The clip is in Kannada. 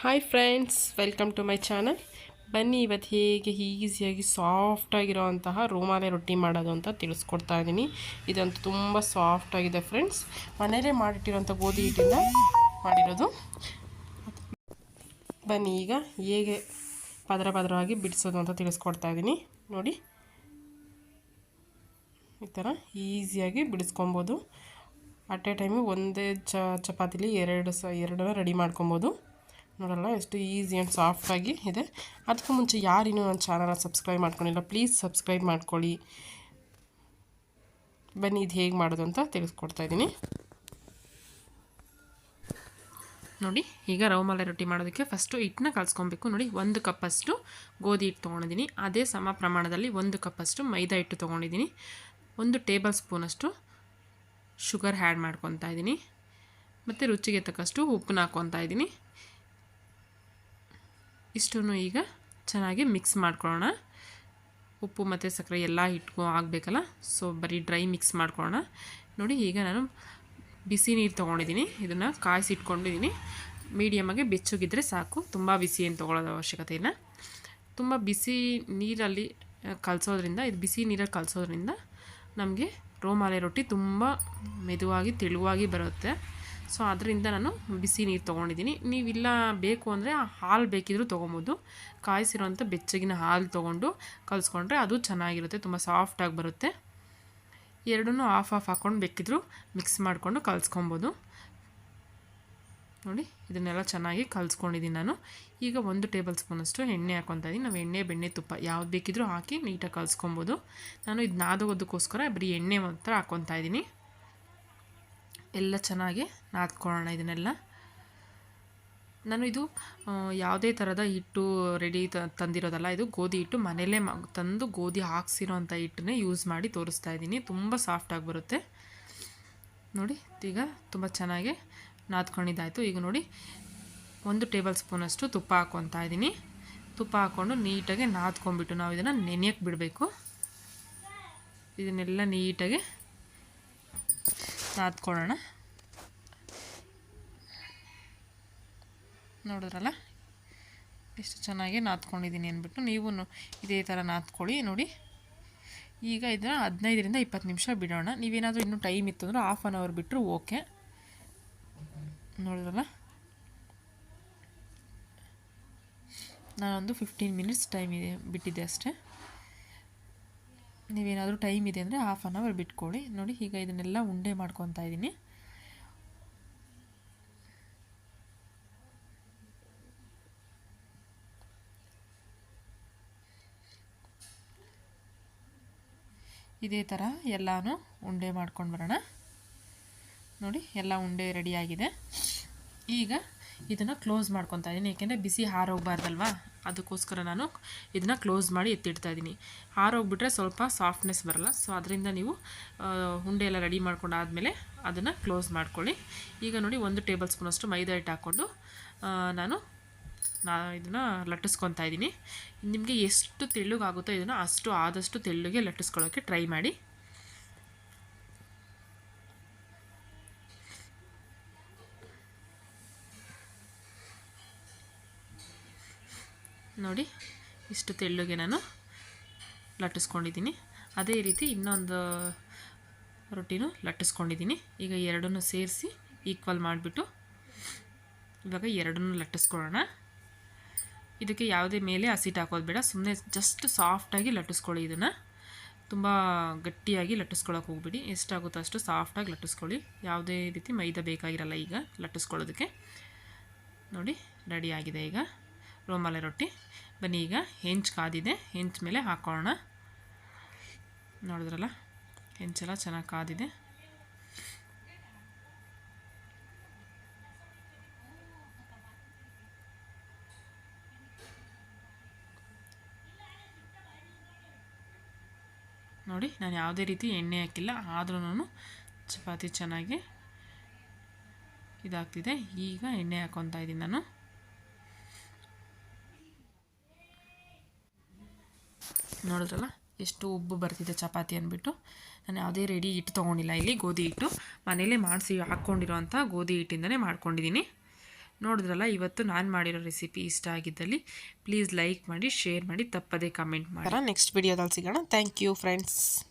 Hi friends, welcome to my channel. ಬನ್ನಿ ಇವತ್ತು ಹೇಗೆ ಈಸಿಯಾಗಿ ಸಾಫ್ಟಾಗಿರೋವಂತಹ ರೋಮಾಲೆ ರೊಟ್ಟಿ ಮಾಡೋದು ಅಂತ ತಿಳಿಸ್ಕೊಡ್ತಾ ಇದ್ದೀನಿ. ಇದಂತೂ ತುಂಬ ಸಾಫ್ಟಾಗಿದೆ ಫ್ರೆಂಡ್ಸ್. ಮನೇಲೇ ಮಾಡಿಟ್ಟಿರೋಂಥ ಗೋಧಿ ಹಿಟ್ಟಿಂದ ಮಾಡಿರೋದು. ಬನ್ನಿ ಈಗ ಹೇಗೆ ಪದರವಾಗಿ ಬಿಡಿಸೋದು ಅಂತ ತಿಳಿಸ್ಕೊಡ್ತಾ ಇದ್ದೀನಿ. ನೋಡಿ, ಈ ಥರ ಈಸಿಯಾಗಿ ಬಿಡಿಸ್ಕೊಬೋದು. ಅಟ್ ಎ ಟೈಮು ಒಂದೇ ಚಪಾತಿಲಿ ಎರಡನ್ನ ರೆಡಿ ಮಾಡ್ಕೊಬೋದು. ನೋಡಲ್ಲ ಎಷ್ಟು ಈಸಿ ಆ್ಯಂಡ್ ಸಾಫ್ಟಾಗಿ ಇದೆ. ಅದಕ್ಕೂ ಮುಂಚೆ ಯಾರಿನ್ನೂ ನನ್ನ ಚಾನಲ್ನ ಸಬ್ಸ್ಕ್ರೈಬ್ ಮಾಡ್ಕೊಂಡಿಲ್ಲ, ಪ್ಲೀಸ್ ಸಬ್ಸ್ಕ್ರೈಬ್ ಮಾಡ್ಕೊಳ್ಳಿ. ಬನ್ನಿ ಇದು ಹೇಗೆ ಮಾಡೋದು ಅಂತ ತಿಳಿಸ್ಕೊಡ್ತಾ ಇದ್ದೀನಿ. ನೋಡಿ, ಈಗ ರವೆ ರೊಟ್ಟಿ ಮಾಡೋದಕ್ಕೆ ಫಸ್ಟು ಹಿಟ್ಟನ್ನ ಕಲಿಸ್ಕೊಬೇಕು. ನೋಡಿ, 1 ಕಪ್ಪಷ್ಟು ಗೋಧಿ ಹಿಟ್ಟು ತೊಗೊಂಡಿದ್ದೀನಿ. ಅದೇ ಸಮ ಪ್ರಮಾಣದಲ್ಲಿ 1 ಕಪ್ಪಷ್ಟು ಮೈದಾ ಹಿಟ್ಟು ತೊಗೊಂಡಿದ್ದೀನಿ. 1 ಟೇಬಲ್ ಸ್ಪೂನಷ್ಟು ಶುಗರ್ ಆ್ಯಡ್ ಮಾಡ್ಕೊತಾ ಇದ್ದೀನಿ. ಮತ್ತು ರುಚಿಗೆ ತಕ್ಕಷ್ಟು ಉಪ್ಪನ್ನ ಹಾಕ್ಕೊತಾ ಇದ್ದೀನಿ. ಇಷ್ಟನ್ನು ಈಗ ಚೆನ್ನಾಗಿ ಮಿಕ್ಸ್ ಮಾಡ್ಕೊಳ್ಳೋಣ. ಉಪ್ಪು ಮತ್ತು ಸಕ್ಕರೆ ಎಲ್ಲ ಹಿಟ್ಗೂ ಆಗಬೇಕಲ್ಲ, ಸೊ ಬರೀ ಡ್ರೈ ಮಿಕ್ಸ್ ಮಾಡ್ಕೊಳ್ಳೋಣ. ನೋಡಿ, ಈಗ ನಾನು ಬಿಸಿ ನೀರು ತೊಗೊಂಡಿದ್ದೀನಿ. ಇದನ್ನು ಕಾಯಿಸಿಟ್ಕೊಂಡಿದ್ದೀನಿ. ಮೀಡಿಯಮಾಗಿ ಬೆಚ್ಚಗಿದ್ರೆ ಸಾಕು, ತುಂಬ ಬಿಸಿ ಏನು ತೊಗೊಳ್ಳೋದು ಅವಶ್ಯಕತೆ ಇಲ್ಲ. ತುಂಬ ಬಿಸಿ ನೀರಲ್ಲಿ ಕಲಸೋದ್ರಿಂದ, ಇದು ಬಿಸಿ ನೀರಲ್ಲಿ ಕಲಸೋದ್ರಿಂದ ನಮಗೆ ರೋಮಾಲೆ ರೊಟ್ಟಿ ತುಂಬ ಮೆದುವಾಗಿ ತೆಳುವಾಗಿ ಬರುತ್ತೆ. ಸೊ ಅದರಿಂದ ನಾನು ಬಿಸಿ ನೀರು ತೊಗೊಂಡಿದ್ದೀನಿ. ನೀವಿಲ್ಲ ಬೇಕು ಅಂದರೆ ಹಾಲು ಬೇಕಿದ್ರೂ ತೊಗೊಬೋದು. ಕಾಯಿಸಿರೋಂಥ ಬೆಚ್ಚಗಿನ ಹಾಲು ತೊಗೊಂಡು ಕಲಿಸ್ಕೊಂಡ್ರೆ ಅದು ಚೆನ್ನಾಗಿರುತ್ತೆ, ತುಂಬ ಸಾಫ್ಟಾಗಿ ಬರುತ್ತೆ. ಎರಡನ್ನೂ ಆಫ್ ಹಾಕ್ಕೊಂಡು ಬೇಕಿದ್ರೂ ಮಿಕ್ಸ್ ಮಾಡಿಕೊಂಡು ಕಲಿಸ್ಕೊಬೋದು. ನೋಡಿ, ಇದನ್ನೆಲ್ಲ ಚೆನ್ನಾಗಿ ಕಲಿಸ್ಕೊಂಡಿದ್ದೀನಿ ನಾನು. ಈಗ 1 ಟೇಬಲ್ ಸ್ಪೂನಷ್ಟು ಎಣ್ಣೆ ಹಾಕ್ಕೊತಾ ಇದ್ದೀನಿ. ನಾವು ಎಣ್ಣೆ, ಬೆಣ್ಣೆ, ತುಪ್ಪ ಯಾವ್ದು ಬೇಕಿದ್ರೂ ಹಾಕಿ ನೀಟಾಗಿ ಕಲಿಸ್ಕೊಬೋದು. ನಾನು ಇದು ನಾದೋದಕ್ಕೋಸ್ಕರ ಬರೀ ಎಣ್ಣೆ ಮಾತ್ರ ಹಾಕ್ಕೊತಾ ಇದ್ದೀನಿ. ಎಲ್ಲ ಚೆನ್ನಾಗಿ ನಾದ್ಕೊಳ್ಳೋಣ ಇದನ್ನೆಲ್ಲ. ನಾನು ಇದು ಯಾವುದೇ ಥರದ ಹಿಟ್ಟು ರೆಡಿ ತಂದಿರೋದಲ್ಲ, ಇದು ಗೋಧಿ ಹಿಟ್ಟು ಮನೆಯಲ್ಲೇ ತಂದು ಗೋಧಿ ಹಾಕ್ಸಿರೋಂಥ ಹಿಟ್ಟನ್ನೇ ಯೂಸ್ ಮಾಡಿ ತೋರಿಸ್ತಾ ಇದ್ದೀನಿ. ತುಂಬ ಸಾಫ್ಟಾಗಿ ಬರುತ್ತೆ. ನೋಡಿ, ಈಗ ತುಂಬ ಚೆನ್ನಾಗಿ ನಾದ್ಕೊಂಡಿದ್ದಾಯಿತು. ಈಗ ನೋಡಿ, 1 ಟೇಬಲ್ ಸ್ಪೂನಷ್ಟು ತುಪ್ಪ ಹಾಕ್ಕೊತಾ ಇದ್ದೀನಿ. ತುಪ್ಪ ಹಾಕ್ಕೊಂಡು ನೀಟಾಗಿ ನಾದ್ಕೊಂಡ್ಬಿಟ್ಟು ನಾವು ಇದನ್ನು ನೆನೆಯಕ್ಕೆ ಬಿಡಬೇಕು. ಇದನ್ನೆಲ್ಲ ನೀಟಾಗಿ ನಾದ್ಕೊಳ್ಳೋಣ. ನೋಡಿದ್ರಲ್ಲ ಎಷ್ಟು ಚೆನ್ನಾಗಿ ನಾದ್ಕೊಂಡಿದ್ದೀನಿ ಅಂದ್ಬಿಟ್ಟು ನೀವು ಇದೇ ಥರ ನಾದ್ಕೊಳ್ಳಿ. ನೋಡಿ, ಈಗ ಇದನ್ನು 15ರಿಂದ 20 ನಿಮಿಷ ಬಿಡೋಣ. ನೀವೇನಾದರೂ ಇನ್ನೂ ಟೈಮ್ ಇತ್ತು ಅಂದರೆ ½ ಆನ್ ಅವರ್ ಬಿಟ್ಟರು ಓಕೆ. ನೋಡಿದ್ರಲ್ಲ, ನಾನೊಂದು 15 ಮಿನಿಟ್ಸ್ ಟೈಮ್ ಇದೆ ಬಿಟ್ಟಿದ್ದೆ ಅಷ್ಟೇ. ನೀವೇನಾದರೂ ಟೈಮ್ ಇದೆ ಅಂದರೆ ½ ಆನ್ ಅವರ್ ಬಿಟ್ಕೊಳ್ಳಿ. ನೋಡಿ, ಈಗ ಇದನ್ನೆಲ್ಲ ಉಂಡೆ ಮಾಡ್ಕೊತಾ ಇದ್ದೀನಿ. ಇದೇ ಥರ ಎಲ್ಲನೂ ಉಂಡೆ ಮಾಡ್ಕೊಂಡು ಬರೋಣ. ನೋಡಿ, ಎಲ್ಲ ಉಂಡೆ ರೆಡಿಯಾಗಿದೆ. ಈಗ ಇದನ್ನು ಕ್ಲೋಸ್ ಮಾಡ್ಕೊತಾ ಇದ್ದೀನಿ, ಏಕೆಂದರೆ ಬಿಸಿ ಹಾರೋಗಬಾರ್ದಲ್ವಾ, ಅದಕ್ಕೋಸ್ಕರ ನಾನು ಇದನ್ನು ಕ್ಲೋಸ್ ಮಾಡಿ ಎತ್ತಿಡ್ತಾ ಇದ್ದೀನಿ. ಹಾರೋಗ್ಬಿಟ್ರೆ ಸ್ವಲ್ಪ ಸಾಫ್ಟ್ನೆಸ್ ಬರಲ್ಲ. ಸೊ ಅದರಿಂದ ನೀವು ಉಂಡೆ ಎಲ್ಲ ರೆಡಿ ಮಾಡ್ಕೊಂಡಾದಮೇಲೆ ಅದನ್ನು ಕ್ಲೋಸ್ ಮಾಡ್ಕೊಳ್ಳಿ. ಈಗ ನೋಡಿ, 1 ಟೇಬಲ್ ಸ್ಪೂನಷ್ಟು ಮೈದಾ ಹಿಟ್ಟು ಹಾಕ್ಕೊಂಡು ನಾನು ಇದನ್ನು ಲಟ್ಟಿಸ್ಕೊತಾ ಇದ್ದೀನಿ. ನಿಮಗೆ ಎಷ್ಟು ತೆಳ್ಳಗಾಗುತ್ತೋ ಇದನ್ನು ಆದಷ್ಟು ತೆಳ್ಳಗೆ ಲಟ್ಟಿಸ್ಕೊಳ್ಳೋಕ್ಕೆ ಟ್ರೈ ಮಾಡಿ. ನೋಡಿ, ಇಷ್ಟು ತೆಳ್ಳಗೆ ನಾನು ಲಟ್ಟಿಸ್ಕೊಂಡಿದ್ದೀನಿ. ಅದೇ ರೀತಿ ಇನ್ನೊಂದು ರೊಟ್ಟಿನೂ ಲಟ್ಟಿಸ್ಕೊಂಡಿದ್ದೀನಿ. ಈಗ ಎರಡನ್ನೂ ಸೇರಿಸಿ ಈಕ್ವಲ್ ಮಾಡಿಬಿಟ್ಟು ಇವಾಗ ಎರಡನ್ನೂ ಲಟ್ಟಿಸ್ಕೊಳ್ಳೋಣ. ಇದಕ್ಕೆ ಯಾವುದೇ ಮೇಲೆ ಹಸಿಟ್ಟು ಹಾಕೋದು ಬೇಡ, ಸುಮ್ಮನೆ ಜಸ್ಟ್ ಸಾಫ್ಟಾಗಿ ಲಟ್ಟಿಸ್ಕೊಳ್ಳಿ. ಇದನ್ನು ತುಂಬ ಗಟ್ಟಿಯಾಗಿ ಲಟ್ಟಿಸ್ಕೊಳ್ಳೋಕೆ ಹೋಗ್ಬಿಡಿ. ಎಷ್ಟಾಗುತ್ತೋ ಅಷ್ಟು ಸಾಫ್ಟಾಗಿ ಲಟ್ಟಿಸ್ಕೊಳ್ಳಿ. ಯಾವುದೇ ರೀತಿ ಮೈದಾ ಬೇಕಾಗಿರಲ್ಲ ಈಗ ಲಟ್ಟಿಸ್ಕೊಳ್ಳೋದಕ್ಕೆ. ನೋಡಿ, ರೆಡಿಯಾಗಿದೆ ಈಗ ರೋಮಾಲೆ ರೊಟ್ಟಿ. ಬನ್ನಿ, ಈಗ ಹೆಂಚು ಕಾದಿದೆ, ಹೆಂಚು ಮೇಲೆ ಹಾಕೋಣ. ನೋಡಿದ್ರಲ್ಲ, ಹೆಂಚೆಲ್ಲ ಚೆನ್ನಾಗಿ ಕಾದಿದೆ. ನೋಡಿ, ನಾನು ಯಾವುದೇ ರೀತಿ ಎಣ್ಣೆ ಹಾಕಿಲ್ಲ, ಆದ್ರೂ ಚಪಾತಿ ಚೆನ್ನಾಗಿ ಇದಾಗ್ತಿದೆ. ಈಗ ಎಣ್ಣೆ ಹಾಕ್ಕೊತಾ ಇದ್ದೀನಿ ನಾನು. ನೋಡಿದ್ರಲ್ಲ ಎಷ್ಟು ಉಬ್ಬು ಬರ್ತಿದೆ ಚಪಾತಿ ಅಂದ್ಬಿಟ್ಟು. ನಾನು ಯಾವುದೇ ರೆಡಿ ಹಿಟ್ಟು ತೊಗೊಂಡಿಲ್ಲ, ಇಲ್ಲಿ ಗೋಧಿ ಹಿಟ್ಟು ಮನೇಲೇ ಮಾಡಿಸಿ ಹಾಕ್ಕೊಂಡಿರೋಂಥ ಗೋಧಿ ಹಿಟ್ಟಿಂದನೇ ಮಾಡ್ಕೊಂಡಿದ್ದೀನಿ. ನೋಡಿದ್ರಲ್ಲ, ಇವತ್ತು ನಾನು ಮಾಡಿರೋ ರೆಸಿಪಿ ಇಷ್ಟ ಆಗಿದ್ದಲ್ಲಿ ಪ್ಲೀಸ್ ಲೈಕ್ ಮಾಡಿ, ಶೇರ್ ಮಾಡಿ, ತಪ್ಪದೇ ಕಮೆಂಟ್ ಮಾಡಿ. ನೆಕ್ಸ್ಟ್ ವಿಡಿಯೋದಲ್ಲಿ ಸಿಗೋಣ. Thank you friends.